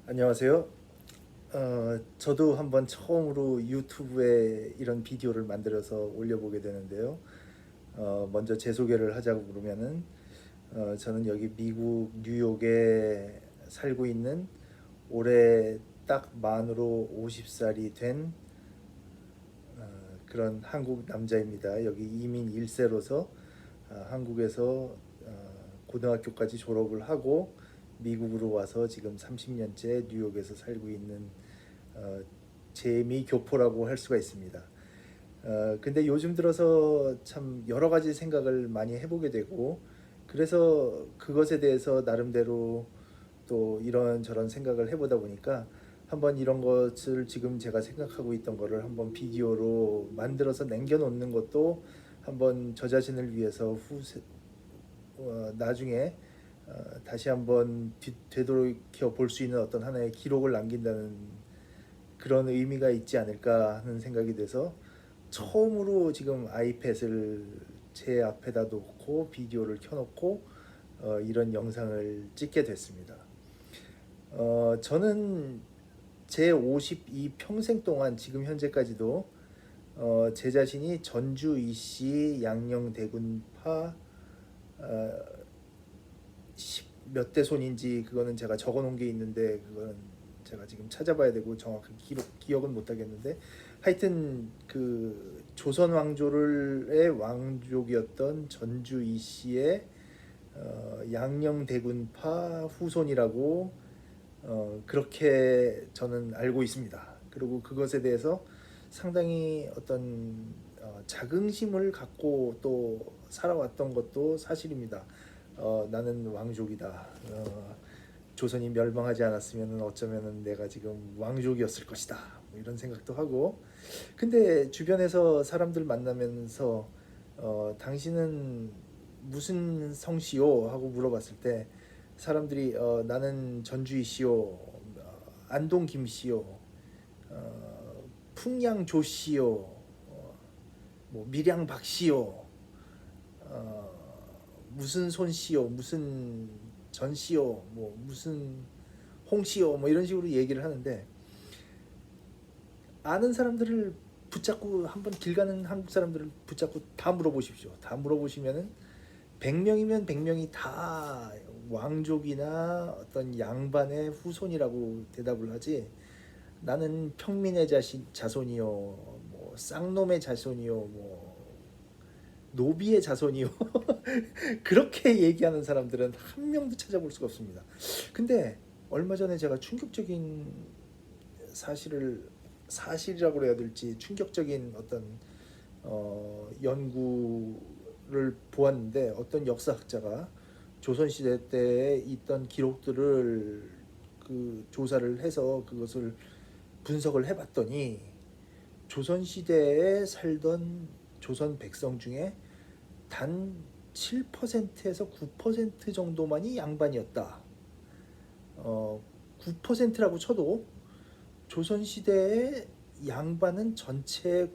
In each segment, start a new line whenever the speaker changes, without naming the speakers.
안녕하세요. 저도 한번 처음으로 유튜브에 이런 비디오를 만들어서 올려보게 되는데요. 먼저 제 소개를 하자고 그러면은 저는 여기 미국 뉴욕에 살고 있는 올해 딱 만으로 50살이 된 그런 한국 남자입니다. 여기 이민 1세로서 한국에서 고등학교까지 졸업을 하고 미국으로 와서 지금 30년째 뉴욕에서 살고 있는 어, 재미 교포라고 할 수가 있습니다. 근데 요즘 들어서 참 여러 가지 생각을 많이 해보게 되고 그래서 그것에 대해서 나름대로 또 이런저런 생각을 해보다 보니까 한번 이런 것을 지금 제가 생각하고 있던 거를 한번 비디오로 만들어서 남겨놓는 것도 한번 저 자신을 위해서 나중에 다시 한번 되돌이켜 볼 수 있는 어떤 하나의 기록을 남긴다는 그런 의미가 있지 않을까 하는 생각이 돼서 처음으로 지금 아이패드를 제 앞에다 놓고 비디오를 켜놓고 이런 영상을 찍게 됐습니다. 저는 제 52 평생 동안 지금 현재까지도 제 자신이 전주 이씨 양녕 대군파 몇 대 손인지 그거는 제가 적어 놓은 게 있는데 그거는 제가 지금 찾아봐야 되고 정확히 기억은 못 하겠는데 하여튼 그 조선 왕조의 왕족이었던 전주 이씨의 양녕 대군파 후손이라고 그렇게 저는 알고 있습니다. 그리고 그것에 대해서 상당히 어떤 자긍심을 갖고 또 살아왔던 것도 사실입니다. 나는 왕족이다. 조선이 멸망하지 않았으면 어쩌면 내가 지금 왕족이었을 것이다. 뭐 이런 생각도 하고. 근데 주변에서 사람들 만나면서 당신은 무슨 성씨요? 하고 물어봤을 때 사람들이 나는 전주이시오, 안동 김씨요, 풍양 조씨요, 뭐 밀양 박씨요, 무슨 손씨요, 무슨 전씨요, 뭐 무슨 홍씨요, 뭐 이런 식으로 얘기를 하는데 아는 사람들을 붙잡고 한번 길 가는 한국 사람들을 붙잡고 다 물어보십시오. 다 물어보시면은 100명이면 100명이 다 왕족이나 어떤 양반의 후손이라고 대답을 하지 나는 평민의 자손이요, 뭐 쌍놈의 자손이요, 뭐 노비의 자손이요. 그렇게 얘기하는 사람들은 한 명도 찾아볼 수가 없습니다. 근데 얼마 전에 제가 충격적인 사실이라고 해야 될지 충격적인 어떤 연구를 보았는데 어떤 역사학자가 조선시대 때에 있던 기록들을 그 조사를 해서 그것을 분석을 해봤더니 조선시대에 살던 조선 백성 중에 단 7%에서 9% 정도만이 양반이었다. 9%라고 쳐도 조선시대의 양반은 전체의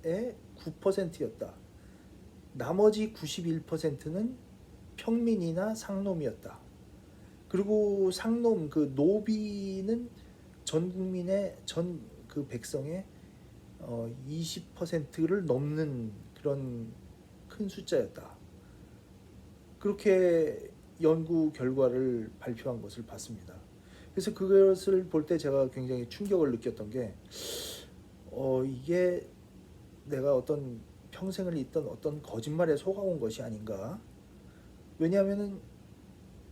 9%였다. 나머지 91%는 평민이나 상놈이었다. 그리고 상놈 그 노비는 전 국민의 전 그 백성의 20%를 넘는 그런 큰 숫자였다. 그렇게 연구 결과를 발표한 것을 봤습니다. 그래서 그것을 볼 때 제가 굉장히 충격을 느꼈던 게 이게 내가 어떤 평생을 있던 어떤 거짓말에 속아온 것이 아닌가. 왜냐하면은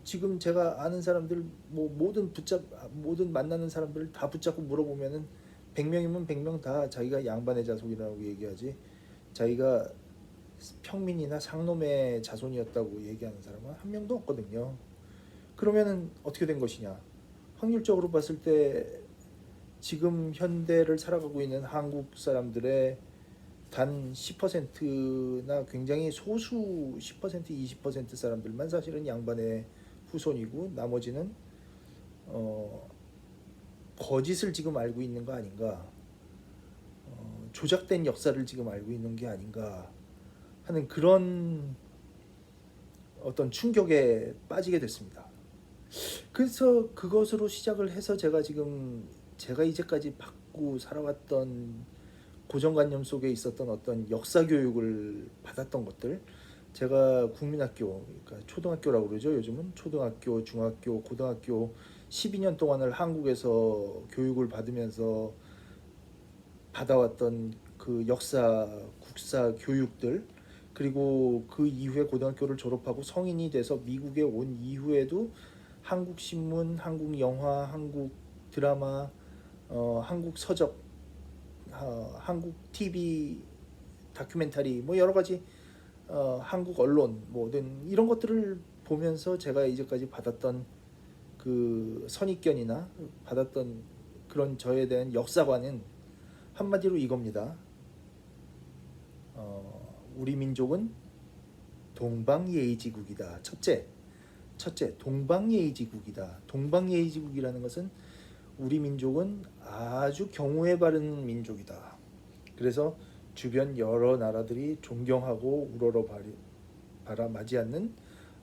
지금 제가 아는 사람들 뭐 모든 만나는 사람들을 다 붙잡고 물어보면은 100명이면 100명 다 자기가 양반의 자손이라고 얘기하지 자기가 평민이나 상놈의 자손이었다고 얘기하는 사람은 한 명도 없거든요. 그러면은 어떻게 된 것이냐? 확률적으로 봤을 때 지금 현대를 살아가고 있는 한국 사람들의 단 10%나 굉장히 소수 10% 20% 사람들만 사실은 양반의 후손이고 나머지는 어, 거짓을 지금 알고 있는 거 아닌가, 조작된 역사를 지금 알고 있는 게 아닌가 하는 그런 어떤 충격에 빠지게 됐습니다. 그래서 그것으로 시작을 해서 제가 이제까지 받고 살아왔던 고정관념 속에 있었던 어떤 역사 교육을 받았던 것들, 제가 국민학교, 그러니까 초등학교라고 그러죠. 요즘은 초등학교, 중학교, 고등학교 12년 동안을 한국에서 교육을 받으면서 받아왔던 그 역사, 국사 교육들, 그리고 그 이후에 고등학교를 졸업하고 성인이 돼서 미국에 온 이후에도 한국 신문, 한국 영화, 한국 드라마, 한국 서적, 한국 TV 다큐멘터리, 뭐 여러 가지 한국 언론 뭐든 이런 것들을 보면서 제가 이제까지 받았던 그 선입견이나 받았던 그런 저에 대한 역사관은 한마디로 이겁니다. 우리 민족은 동방예의지국이다. 첫째, 동방예의지국이다. 동방예의지국이라는 것은 우리 민족은 아주 경우에 바른 민족이다. 그래서 주변 여러 나라들이 존경하고 우러러 맞이 않는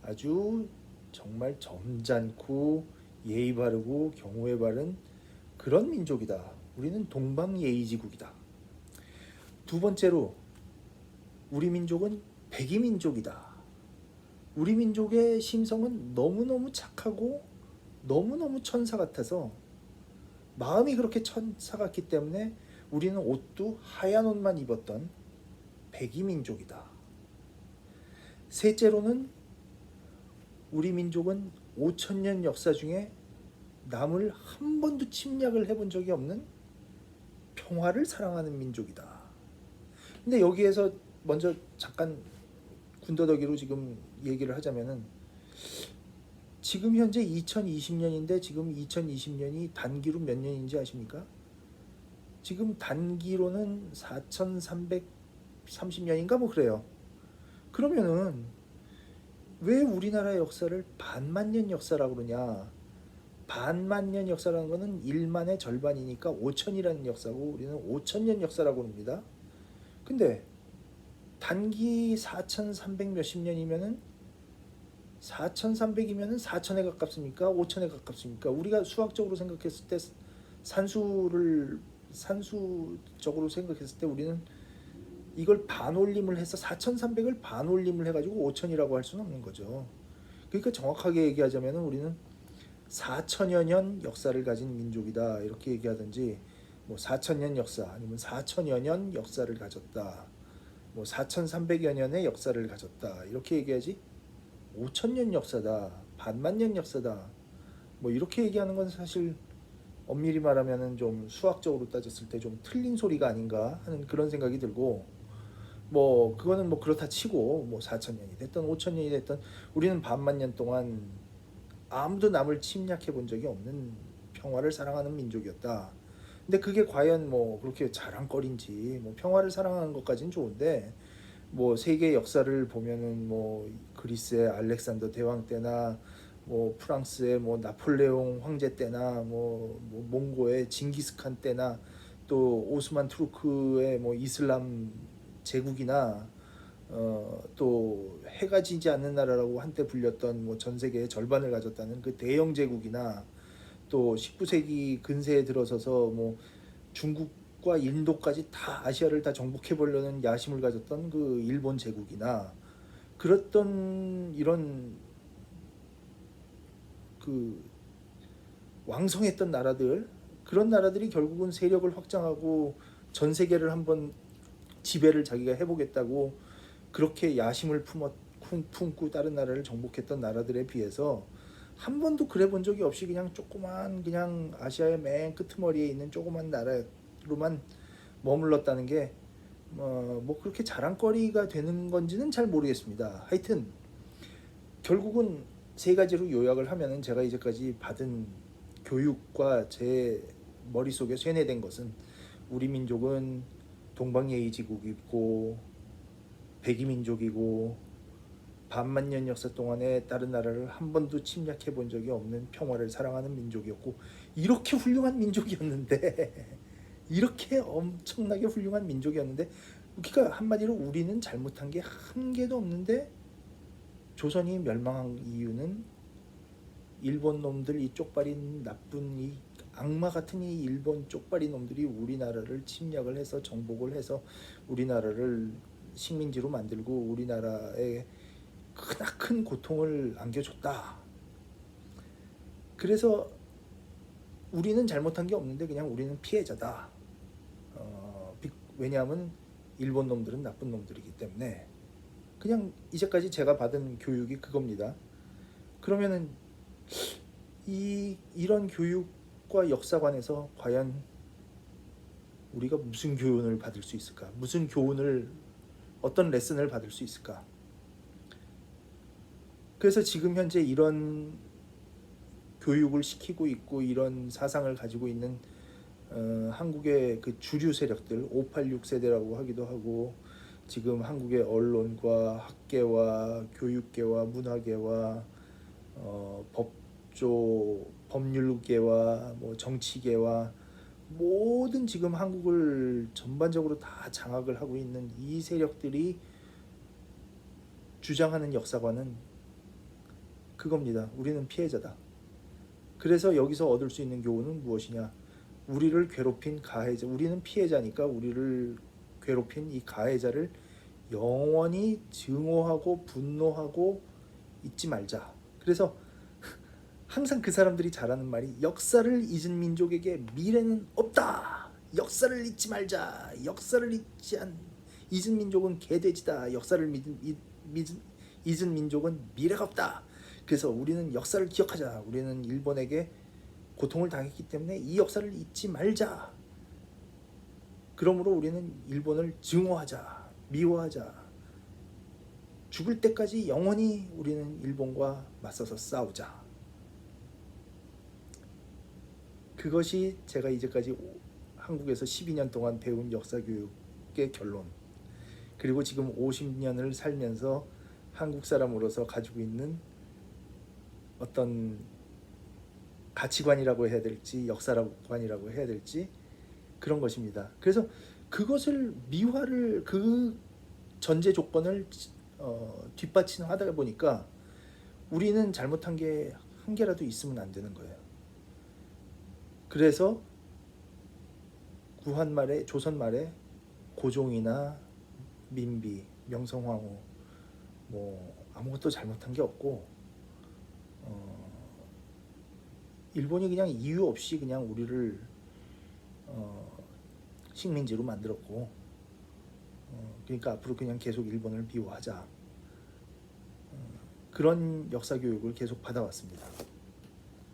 아주 정말 점잖고 예의 바르고 경우에 바른 그런 민족이다. 우리는 동방예의지국이다. 두 번째로 우리 민족은 백이민족이다. 우리 민족의 심성은 너무너무 착하고 너무너무 천사 같아서 마음이 그렇게 천사 같기 때문에 우리는 옷도 하얀 옷만 입었던 백이민족이다. 셋째로는 우리 민족은 5천년 역사 중에 남을 한 번도 침략을 해본 적이 없는 평화를 사랑하는 민족이다. 근데 여기에서 먼저 잠깐 군더더기로 지금 얘기를 하자면은 지금 현재 2020년인데 지금 2020년이 단기로 몇 년인지 아십니까? 지금 단기로는 4330년인가 뭐 그래요. 그러면은 왜 우리나라 역사를 반만년 역사라고 그러냐? 반만년 역사라는 거는 1만의 절반이니까 5천이라는 역사고 우리는 5천년 역사라고 합니다. 근데 단기 4300 몇십 년이면은 4300이면은 4000에 가깝습니까? 5000에 가깝습니까? 우리가 수학적으로 생각했을 때 산수적으로 생각했을 때 우리는 이걸 반올림을 해서 4300을 반올림을 해가지고 5000이라고 할 수는 없는 거죠. 그러니까 정확하게 얘기하자면 우리는 4천여 년 역사를 가진 민족이다 이렇게 얘기하든지 뭐 4천년 역사 아니면 4천여 년 역사를 가졌다 뭐 4300여 년의 역사를 가졌다 이렇게 얘기하지 5천년 역사다 반만년 역사다 뭐 이렇게 얘기하는 건 사실 엄밀히 말하면은 좀 수학적으로 따졌을 때 좀 틀린 소리가 아닌가 하는 그런 생각이 들고 뭐 그거는 뭐 그렇다 치고 뭐 4천년이 됐든 5천년이 됐든 우리는 반만 년 동안 아무도 남을 침략해 본 적이 없는 평화를 사랑하는 민족이었다. 근데 그게 과연 뭐 그렇게 자랑거리인지 뭐 평화를 사랑하는 것까지는 좋은데 뭐 세계 역사를 보면은 뭐 그리스의 알렉산더 대왕 때나 뭐 프랑스의 뭐 나폴레옹 황제 때나 뭐 몽고의 징기스칸 때나 또 오스만 투르크의 뭐 이슬람 제국이나 또 해가 지지 않는 나라라고 한때 불렸던 뭐 전 세계의 절반을 가졌다는 그 대영 제국이나 또 19세기 근세에 들어서서 뭐 중국과 인도까지 다 아시아를 다 정복해 보려는 야심을 가졌던 그 일본 제국이나 그랬던 이런 그 왕성했던 나라들 그런 나라들이 결국은 세력을 확장하고 전 세계를 한번 지배를 자기가 해보겠다고 그렇게 야심을 품고 다른 나라를 정복했던 나라들에 비해서 한 번도 그래 본 적이 없이 그냥 조그만 그냥 아시아의 맨 끄트머리에 있는 조그만 나라로만 머물렀다는 게 뭐 그렇게 자랑거리가 되는 건지는 잘 모르겠습니다. 하여튼 결국은 세 가지로 요약을 하면은 제가 이제까지 받은 교육과 제 머릿속에 쇠뇌된 것은 우리 민족은 동방예의지국이고 백이민족이고 반만년 역사 동안에 다른 나라를 한 번도 침략해 본 적이 없는 평화를 사랑하는 민족이었고 이렇게 훌륭한 민족이었는데 이렇게 엄청나게 훌륭한 민족이었는데 그러니까 한마디로 우리는 잘못한 게 한 개도 없는데 조선이 멸망한 이유는 일본 놈들, 이 쪽발인 나쁜 이 악마 같은 이 일본 쪽발이 놈들이 우리나라를 침략을 해서 정복을 해서 우리나라를 식민지로 만들고 우리나라에 크나큰 고통을 안겨줬다. 그래서 우리는 잘못한 게 없는데 그냥 우리는 피해자다. 왜냐하면 일본 놈들은 나쁜 놈들이기 때문에. 그냥 이제까지 제가 받은 교육이 그겁니다. 그러면은 이런 교육과 역사관에서 과연 우리가 무슨 교훈을 받을 수 있을까? 무슨 교훈을, 어떤 레슨을 받을 수 있을까? 그래서 지금 현재 이런 교육을 시키고 있고 이런 사상을 가지고 있는 한국의 그 주류 세력들, 586 세대라고 하기도 하고, 지금 한국의 언론과 학계와 교육계와 문화계와 법률계와 뭐 정치계와 모든 지금 한국을 전반적으로 다 장악을 하고 있는 이 세력들이 주장하는 역사관은 그겁니다. 우리는 피해자다. 그래서 여기서 얻을 수 있는 교훈은 무엇이냐? 우리를 괴롭힌 가해자, 우리는 피해자니까 우리를 괴롭힌 이 가해자를 영원히 증오하고 분노하고 잊지 말자. 그래서 항상 그 사람들이 잘하는 말이, 역사를 잊은 민족에게 미래는 없다. 역사를 잊지 말자. 역사를 잊은 민족은 개돼지다. 역사를 잊은 민족은 미래가 없다. 그래서 우리는 역사를 기억하자. 우리는 일본에게 고통을 당했기 때문에 이 역사를 잊지 말자. 그러므로 우리는 일본을 증오하자. 미워하자. 죽을 때까지 영원히 우리는 일본과 맞서서 싸우자. 그것이 제가 이제까지 한국에서 12년 동안 배운 역사교육의 결론, 그리고 지금 50년을 살면서 한국 사람으로서 가지고 있는 어떤 가치관이라고 해야 될지 역사관이라고 해야 될지 그런 것입니다. 그래서 그것을 미화를, 그 전제 조건을 뒷받침하다 보니까 우리는 잘못한 게 한 개라도 있으면 안 되는 거예요. 그래서 구한 말에, 조선 말에 고종이나 민비, 명성황후 뭐 아무것도 잘못한 게 없고, 일본이 그냥 이유 없이 그냥 우리를 식민지로 만들었고, 그러니까 앞으로 그냥 계속 일본을 미워하자. 그런 역사 교육을 계속 받아왔습니다.